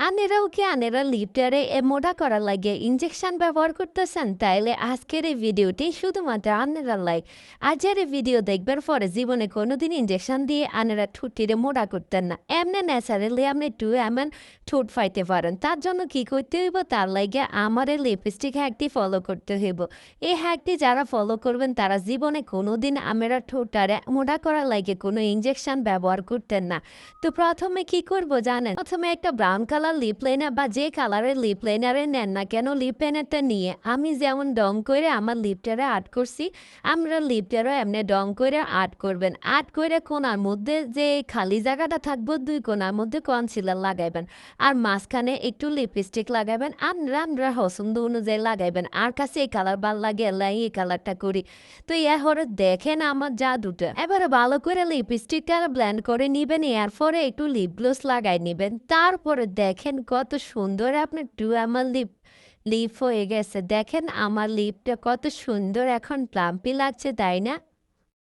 আনেরাও কি আনেরা লিপটারে মোটা করার লাগে ইনজেকশন ব্যবহার করতেছেন? তাইলে আজকের এই ভিডিওটি শুধুমাত্র আনেরা লাইক। আজের এই ভিডিও দেখবার পরে জীবনে কোনোদিন ইনজেকশন দিয়ে আনেরা ঠুটিরে মোটা করতেন না। এমনি ন্যাচারালি আপনি টু এমন ঠোঁট ফাইতে পারেন। তার জন্য কি করতে হইব? তার লাগে আমার এই লিপস্টিক হ্যাকটি ফলো করতে হইব। এই হ্যাকটি যারা ফলো করবেন তারা জীবনে কোনোদিন আমরা ঠোঁটারে মোটা করার লাগে কোনো ইনজেকশন ব্যবহার করতেন না। তো প্রথমে কি করব জানেন? প্রথমে একটা ব্রাউন কালার লিপ লাইনার বা যে কালারের লিপ লাইনারে নেন না কেন, লিপ লাইনারটা নিয়ে আমি যেমন ডং করে আমার লিপটারে আর্ট করছি, আমরা লিপটারও এমনি ডং করে আর্ট করবেন। আর্ট করে কোনার মধ্যে যে খালি জায়গাটা থাকবো 2 কোনার মধ্যে কনসিলার লাগাইবেন। আর মাঝখানে একটু লিপস্টিক লাগাইবেন। আমরা পছন্দ অনুযায়ী লাগাইবেন। আর কাছে এই কালার ভাল লাগে এলাই এই কালারটা করি। তো হরে দেখেন আমার জাদুটা। এবারে ভালো করে লিপস্টিকটা ব্লেন্ড করে নিবেন, এরপরে একটু লিপ গ্লোস লাগাই নিবেন। তারপরে দেখেন কত সুন্দর আপনার আমার লিপ হয়ে গেছে। দেখেন আমার লিপটা কত সুন্দর এখন প্লাম্পি লাগছে, তাই না?